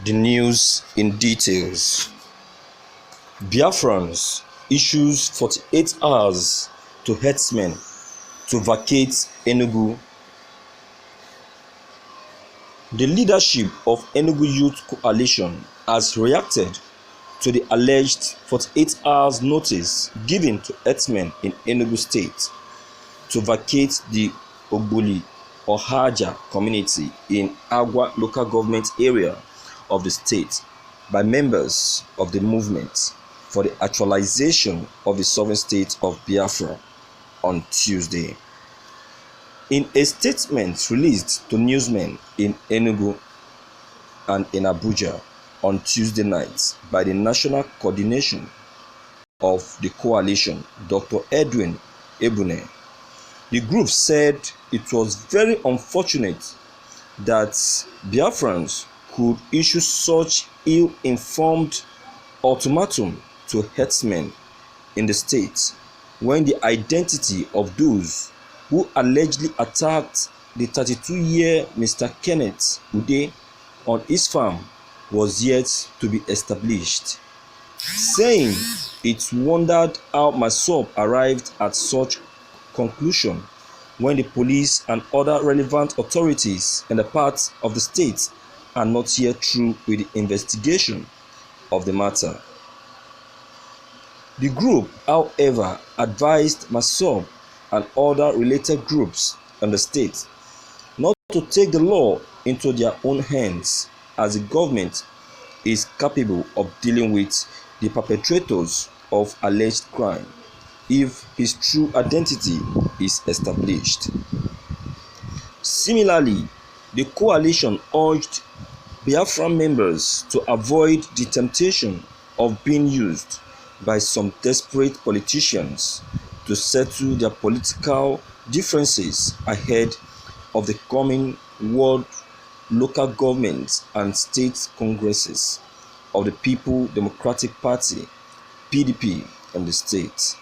The news in details. Biafrans issues 48 hours to herdsmen to vacate Enugu. The leadership of Enugu Youth Coalition has reacted to the alleged 48 hours notice given to herdsmen in Enugu State to vacate the Ogboli or Haja community in Agwa local government area of the state by members of the movement for the actualization of the sovereign state of Biafra on Tuesday. In a statement released to newsmen in Enugu and in Abuja on Tuesday night by the national coordination of the coalition, Dr. Edwin Ebune, the group said it was very unfortunate that Biafrans could issue such ill-informed ultimatum to herdsmen in the state when the identity of those who allegedly attacked the 32-year Mr. Kenneth Ude on his farm was yet to be established, saying it wondered how Masop arrived at such conclusion when the police and other relevant authorities in the parts of the state are not yet through with the investigation of the matter. The group, however, advised Masop and other related groups in the state not to take the law into their own hands, as the government is capable of dealing with the perpetrators of alleged crime if his true identity is established. Similarly, the coalition urged Biafran members to avoid the temptation of being used by some desperate politicians to settle their political differences ahead of the coming world local government and state congresses of the People Democratic Party (PDP) in the state,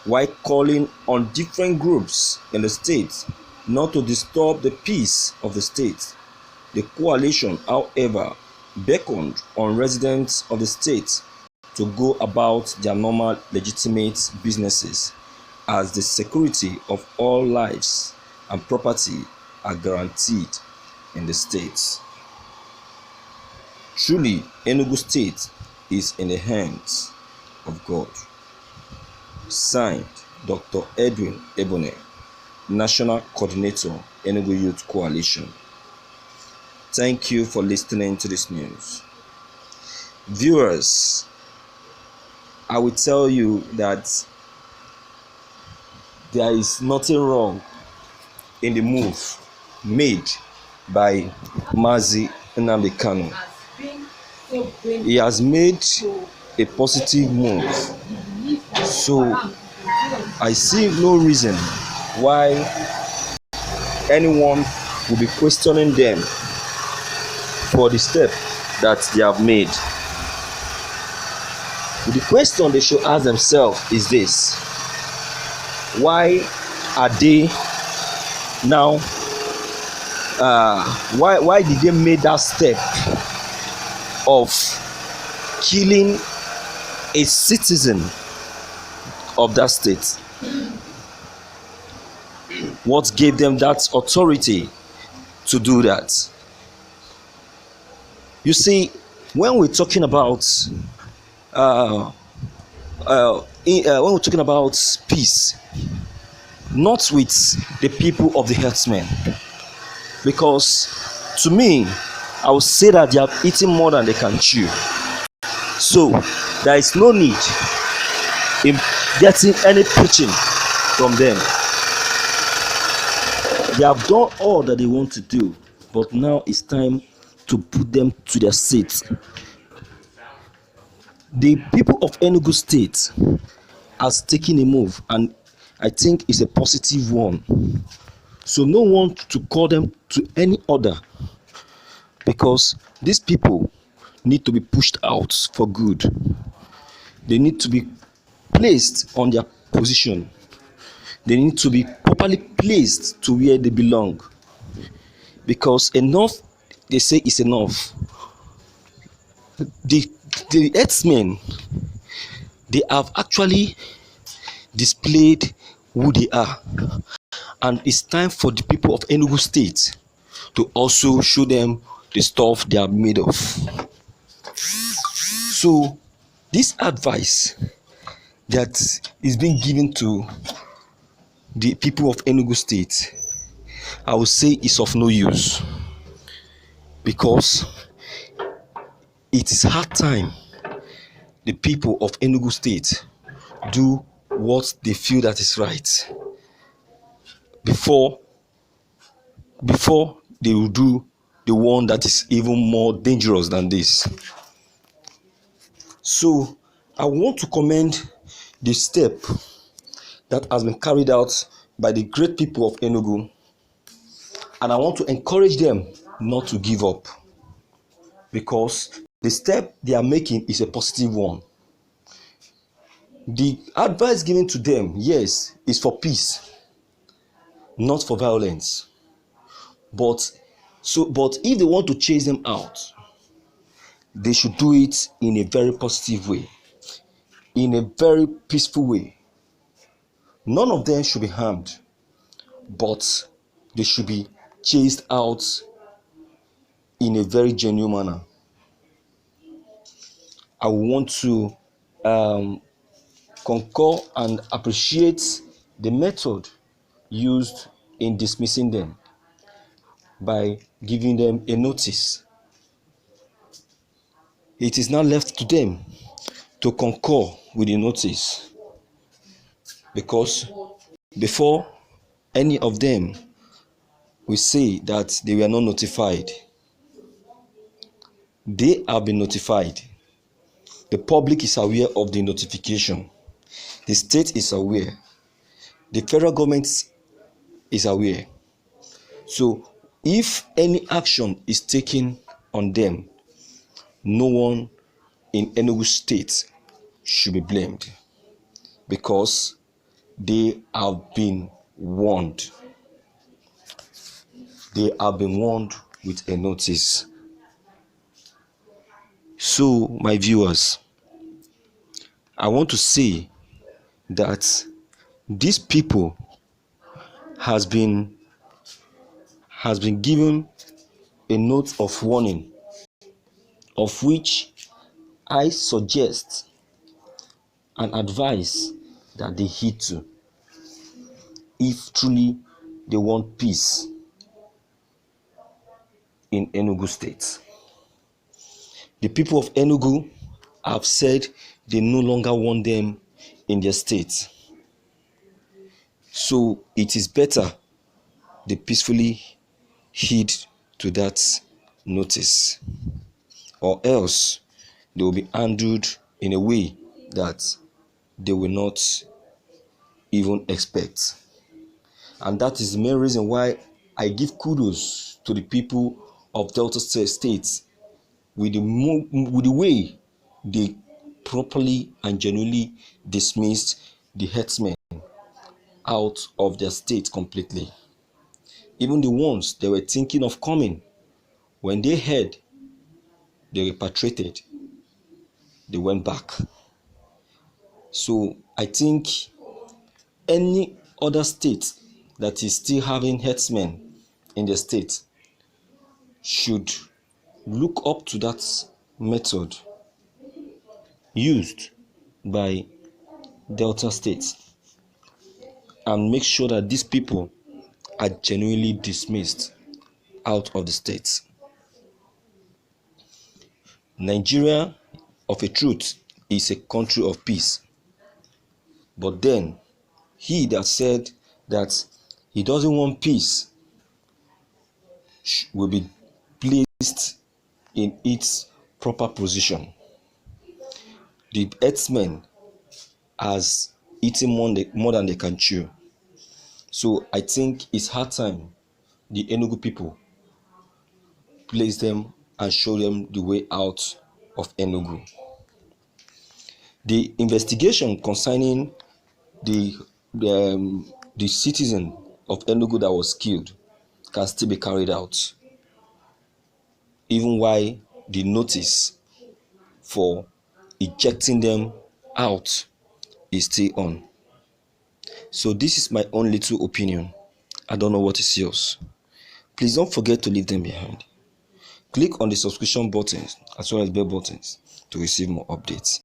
while calling on different groups in the state not to disturb the peace of the state. The coalition, however, beckoned on residents of the state to go about their normal legitimate businesses, as the security of all lives and property are guaranteed in the state. Truly, Enugu State is in the hands of God. Signed, Dr. Edwin Ebune, National Coordinator, Enugu Youth Coalition. Thank you for listening to this news. Viewers, I will tell you that there is nothing wrong in the move made by Mazi Nnamdi Kanu. He has made a positive move, so I see no reason why anyone will be questioning them for the step that they have made. The question they should ask themselves is this: why are they now why did they make that step of killing a citizen of that state? What gave them that authority to do that? You see, when we're talking about peace, not with the people of the herdsmen, because to me, I would say that they have eaten more than they can chew. So there is no need in getting any preaching from them. They have done all that they want to do, but now it's time to put them to their seats. The people of Enugu State has taken a move, and I think it's a positive one. So no one to call them to any order, because these people need to be pushed out for good. They need to be placed on their position. They need to be properly placed to where they belong, because enough, they say, is enough. the the herdsmen, they have actually displayed who they are, and it's time for the people of Enugu State to also show them the stuff they are made of. So this advice that is being given to the people of Enugu State, I would say is of no use, because it is hard time the people of Enugu State do what they feel that is right before they will do the one that is even more dangerous than this. So I want to commend the step that has been carried out by the great people of Enugu, and I want to encourage them not to give up, because the step they are making is a positive one. The advice given to them, yes, is for peace, not for violence. But if they want to chase them out, they should do it in a very positive way, in a very peaceful way. None of them should be harmed, but they should be chased out in a very genuine manner. I want to concur and appreciate the method used in dismissing them by giving them a notice. It is now left to them to concur with the notice, because before any of them will say that they were not notified, they have been notified. The public is aware of the notification. The state is aware. The federal government is aware. So if any action is taken on them, no one in Enugu State should be blamed, because they have been warned. They have been warned with a notice. So, my viewers, I want to say that these people has been given a note of warning, of which I suggest and advise that they heed to, if truly they want peace in Enugu State. The people of Enugu have said they no longer want them in their state. So it is better they peacefully heed to that notice, or else they will be handled in a way that they will not even expect. And that is the main reason why I give kudos to the people of Delta State with the way they properly and genuinely dismissed the herdsmen out of their state completely. Even the ones they were thinking of coming, when they heard they repatriated, they went back. So I think any other state that is still having herdsmen in the state should look up to that method used by Delta State and make sure that these people are genuinely dismissed out of the state. Nigeria, of a truth, is a country of peace. But then, he that said that he doesn't want peace will be placed in its proper position. The herdsmen has eaten more than they can chew. So I think it's hard time the Enugu people place them and show them the way out of Enugu. The investigation concerning the citizen of Enugu that was killed can still be carried out, even while the notice for ejecting them out is still on. So this is my own little opinion. I don't know what is yours. Please don't forget to leave them behind. Click on the subscription buttons as well as bell buttons to receive more updates.